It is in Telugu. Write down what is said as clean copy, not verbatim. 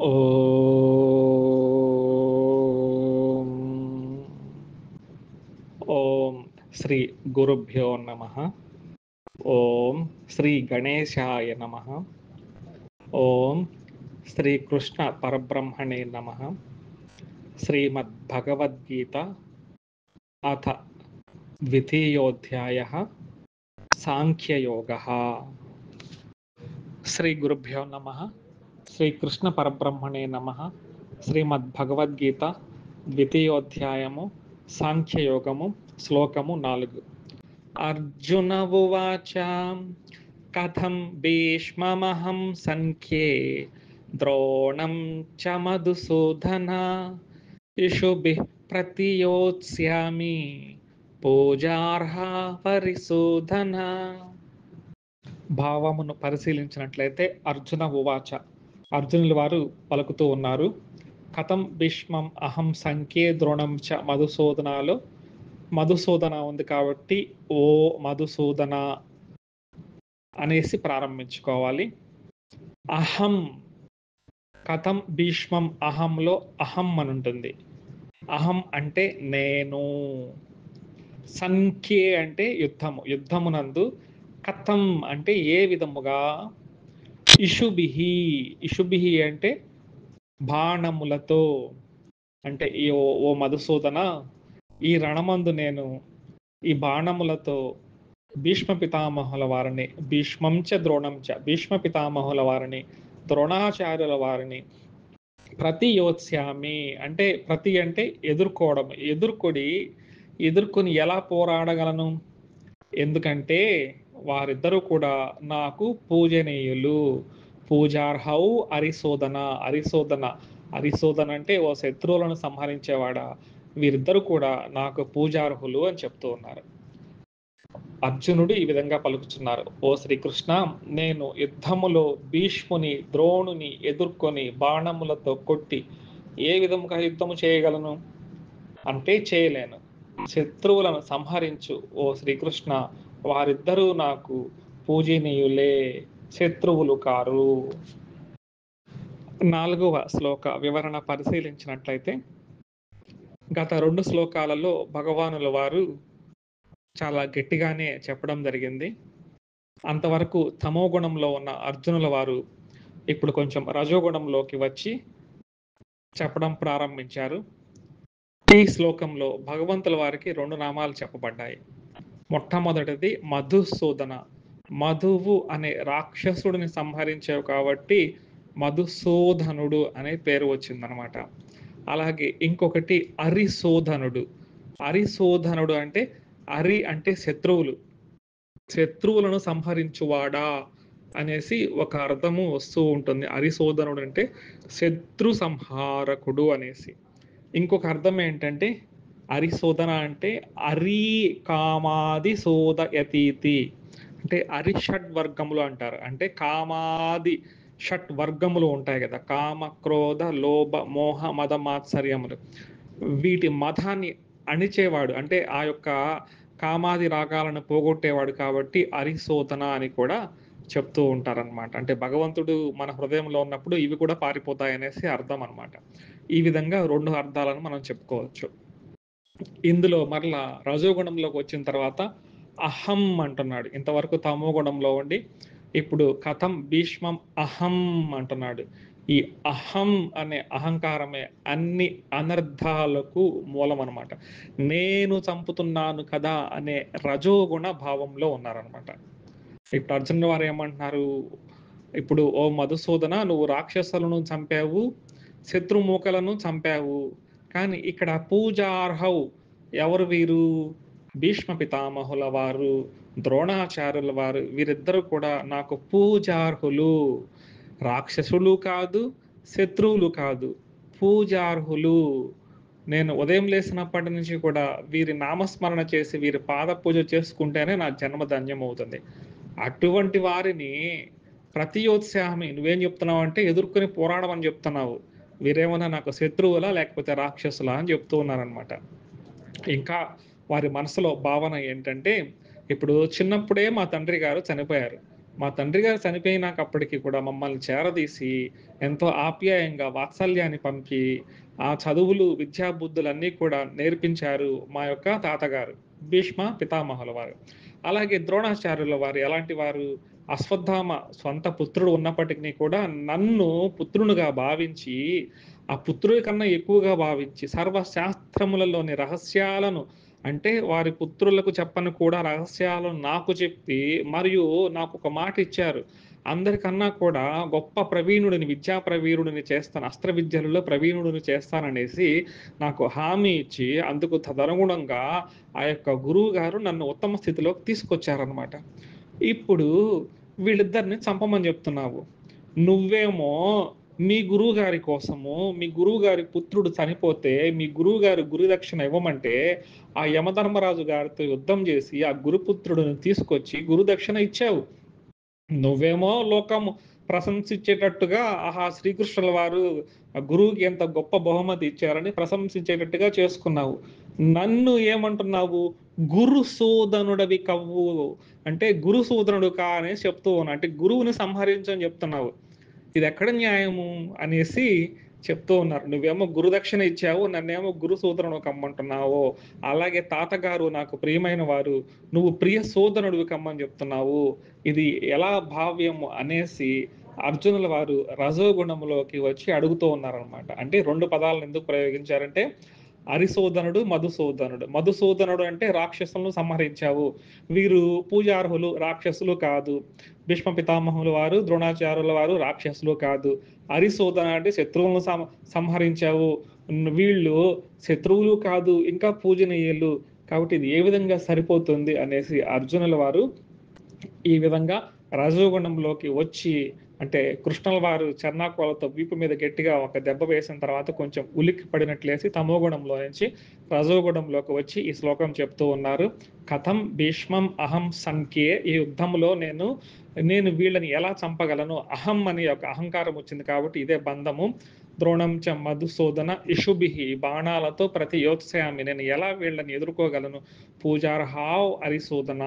ఓం ఓం శ్రీ గురుభ్యో నమః. ఓం శ్రీ గణేశాయ నమః. ఓం శ్రీ కృష్ణ పరబ్రహ్మణే నమః. శ్రీమద్భగవద్గీత అథ ద్వితీయోధ్యాయః సాంఖ్యయోగः. శ్రీ గురుభ్యో నమః. శ్రీ కృష్ణ పరబ్రహ్మణే నమః. శ్రీమద్భగవద్గీత ద్వితీయోధ్యాయము సాంఖ్యయోగము శ్లోకము 4. అర్జున ఉవాచ కథం భీష్మమహం సంఖ్యే ద్రోణం చ మధుసూదన ఇషుభిః ప్రతియోత్స్యామి పూజార్హ పరిశోధన. భావమును పరిశీలించినట్లయితే అర్జున ఉవాచ, అర్జునుల వారు పలుకుతూ ఉన్నారు. కథం భీష్మం అహం సంఖ్యే ద్రోణం చ మధుసూదనాలో మధుసూదన ఉంది కాబట్టి ఓ మధుసూదన అనేసి ప్రారంభించుకోవాలి. అహం, కథం భీష్మం, అహంలో అహం అని ఉంటుంది. అహం అంటే నేను, సంఖ్యే అంటే యుద్ధము, యుద్ధమునందు, కథం అంటే ఏ విధముగా, ఇషుభిహి, ఇషుభిహి అంటే బాణములతో, అంటే ఓ మధుసూదన ఈ రణమందు నేను ఈ బాణములతో భీష్మ పితామహుల వారిని, భీష్మంచ ద్రోణంచ, భీష్మ పితామహుల వారిని, ద్రోణాచార్యుల వారిని ప్రతియోత్స్యామి అంటే ప్రతి అంటే ఎదుర్కోవడం, ఎదుర్కొని ఎలా పోరాడగలను, ఎందుకంటే వారిద్దరూ కూడా నాకు పూజనీయులు. పూజార్హౌ అరిశోధన, అరిశోధన అంటే ఓ శత్రువులను సంహరించేవాడా, వీరిద్దరూ కూడా నాకు పూజార్హులు అని చెప్తూ ఉన్నారు. అర్జునుడు ఈ విధంగా పలుకుతున్నారు. ఓ శ్రీకృష్ణ, నేను యుద్ధములో భీష్ముని ద్రోణుని ఎదుర్కొని బాణములతో కొట్టి ఏ విధముగా యుద్ధము చేయగలను అంటే చేయలేను. శత్రువులను సంహరించు ఓ శ్రీకృష్ణ, వారిద్దరూ నాకు పూజనీయులే, శత్రువులు కారు. 4వ శ్లోక వివరణ పరిశీలించినట్లయితే గత 2 శ్లోకాలలో భగవానుల వారు చాలా గట్టిగానే చెప్పడం జరిగింది. అంతవరకు తమోగుణంలో ఉన్న అర్జునుల వారు ఇప్పుడు కొంచెం రజోగుణంలోకి వచ్చి చెప్పడం ప్రారంభించారు. ఈ శ్లోకంలో భగవంతుల వారికి 2 నామాలు చెప్పబడ్డాయి. మొట్టమొదటిది మధుసూదన, మధువు అనే రాక్షసుడిని సంహరించావు కాబట్టి మధుసూదనుడు అనే పేరు వచ్చిందనమాట. అలాగే ఇంకొకటి అరిశోధనుడు, అరిశోధనుడు అంటే అరి అంటే శత్రువులను సంహరించువాడా అనేసి ఒక అర్థము వస్తూ ఉంటుంది. అరిశోధనుడు అంటే శత్రు సంహారకుడు అనేసి. ఇంకొక అర్థం ఏంటంటే అరిశోధన అంటే అరి కామాది శోధయతీతి అంటే అరిషడ్ వర్గములు అంటారు. అంటే కామాది షట్ వర్గములు ఉంటాయి కదా, కామ క్రోధ లోభ మోహ మద మాత్సర్యములు, వీటి మతాన్ని అణిచేవాడు అంటే ఆ యొక్క కామాది రాగాలను పోగొట్టేవాడు కాబట్టి అరిశోధన అని కూడా చెప్తూ ఉంటారనమాట. అంటే భగవంతుడు మన హృదయంలో ఉన్నప్పుడు ఇవి కూడా పారిపోతాయి అనేసి అర్థం అనమాట. ఈ విధంగా 2 అర్థాలను మనం చెప్పుకోవచ్చు. ఇందులో మరలా రజోగుణంలోకి వచ్చిన తర్వాత అహం అంటున్నాడు. ఇంతవరకు తమో గుణంలో ఉండి ఇప్పుడు కథం భీష్మం అహం అంటున్నాడు. ఈ అహం అనే అహంకారమే అన్ని అనర్థాలకు మూలం అనమాట. నేను చంపుతున్నాను కదా అనే రజోగుణ భావంలో ఉన్నారనమాట. ఇప్పుడు అర్జునుల వారు ఏమంటున్నారు, ఇప్పుడు ఓ మధుసూదన, నువ్వు రాక్షసులను చంపావు, శత్రుమూకలను చంపావు, కానీ ఇక్కడ పూజార్హౌ ఎవరు వీరు, భీష్మ పితామహుల వారు, ద్రోణాచార్యుల వారు, వీరిద్దరూ కూడా నాకు పూజార్హులు. రాక్షసులు కాదు, శత్రువులు కాదు, పూజార్హులు. నేను ఉదయం లేచినప్పటి నుంచి కూడా వీరి నామస్మరణ చేసి వీరి పాద పూజ చేసుకుంటేనే నా జన్మ ధన్యం అవుతుంది. అటువంటి వారిని ప్రతియోత్సాహమి, నువ్వేం చెప్తున్నావు అంటే ఎదుర్కొని పోరాడమని చెప్తున్నావు, వీరేమన్నా నాకు శత్రువులా లేకపోతే రాక్షసులా అని చెప్తూ ఉన్నారనమాట. ఇంకా వారి మనసులో భావన ఏంటంటే, ఇప్పుడు చిన్నప్పుడే మా తండ్రి గారు చనిపోయారు, మా తండ్రి గారు చనిపోయినాక అప్పటికి కూడా మమ్మల్ని చేరదీసి, ఎంతో ఆప్యాయంగా వాత్సల్యాన్ని పంపి, ఆ చదువులు, విద్యా బుద్ధులన్నీ కూడా నేర్పించారు మా యొక్క తాతగారు. భీష్మ పితామహుల వారు. అలాగే ద్రోణాచార్యుల వారు ఎలాంటి వారు? అశ్వత్థామ స్వంత పుత్రుడు ఉన్నప్పటికిని కూడా నన్ను పుత్రునిగా భావించి, ఆ పుత్రుడి కన్నా ఎక్కువగా భావించి, సర్వ శాస్త్రములలోని రహస్యాలను అంటే వారి పుత్రులకు చెప్పని కూడా రహస్యాలను నాకు చెప్పి, మరియు నాకొక మాట ఇచ్చారు. అందరికన్నా కూడా గొప్ప ప్రవీణుడిని, విద్యా ప్రవీణుడిని చేస్తాను. అస్త్ర విద్యలలో ప్రవీణుడిని చేస్తాననేసి నాకు హామీ ఇచ్చి, అందుకు తదనుగుణంగా ఆ యొక్క గురువుగారు నన్ను ఉత్తమ స్థితిలోకి తీసుకొచ్చారనమాట. ఇప్పుడు వీళ్ళిద్దరిని చంపమని జెప్తున్నావు. నువ్వేమో మీ గురువుగారి కోసము, మీ గురువుగారి పుత్రుడు చనిపోతే, మీ గురువుగారు గురుదక్షిణ ఇవ్వమంటే, ఆ యమధర్మరాజు గారితో యుద్ధం జేసి, ఆ గురుపుత్రుడిని తీసుకొచ్చి గురుదక్షిణ ఇచ్చావు. నువ్వేమో లోకము ప్రశంసించేటట్టుగా, ఆహా! శ్రీకృష్ణుల వారు గురువుకి ఎంత గొప్ప బహుమతి ఇచ్చారని ప్రశంసించేటట్టుగా చేసుకున్నావు. నన్ను ఏమంటున్నావు? గురుసూదనుడవి కవ్వు. అంటే గురుసూదనుడు కా అనేసి చెప్తూ ఉన్నావు. అంటే గురువుని సంహరించని చెప్తున్నావు. ఇదెక్కడ న్యాయము అనేసి చెప్తూ ఉన్నారు. నువ్వేమో గురుదక్షిణ ఇచ్చావు. నన్నేమో గురు సోదరుడు కమ్మంటున్నావు. అలాగే తాతగారు నాకు ప్రియమైన వారు. నువ్వు ప్రియ సోదరుడివి కమ్మని చెప్తున్నావు. ఇది ఎలా భావ్యము అనేసి అర్జునుల వారు రజోగుణములోకి వచ్చి అడుగుతూ ఉన్నారనమాట. అంటే 2 పదాలను ఎందుకు ప్రయోగించారంటే అరిసోదనుడు, మధుసూదనుడు. మధుసూదనుడు అంటే రాక్షసులను సంహరించావు. వీరు పూజార్హులు, రాక్షసులు కాదు. భీష్మ పితామహుల వారు, ద్రోణాచార్యుల వారు రాక్షసులు కాదు. అరిసోదన అంటే శత్రువులను సంహరించావు. వీళ్ళు శత్రువులు కాదు, ఇంకా పూజనీయులు. కాబట్టి ఇది ఏ విధంగా సరిపోతుంది అనేసి అర్జునుల వారు ఈ విధంగా రజోగుణంలోకి వచ్చి అంటే కృష్ణుల వారు చెర్నాకోలతో వీపు మీద గట్టిగా ఒక దెబ్బ వేసిన తర్వాత కొంచెం ఉలిక్కి పడినట్లేసి తమోగుణంలో నుంచి రజోగుణంలోకి వచ్చి ఈ శ్లోకం చెప్తూ ఉన్నారు. కథం భీష్మం అహం సంఖ్యే. ఈ యుద్ధంలో నేను వీళ్ళని ఎలా చంపగలను? అహం అనే ఒక అహంకారం వచ్చింది కాబట్టి ఇదే బంధము. ద్రోణం చ మధుసూదన ఇషుభిహి, బాణాలతో ప్రతి యోత్స్యామి. నేను ఎలా వీళ్ళని ఎదుర్కోగలను? పూజార్హావ్ అరిసూదన.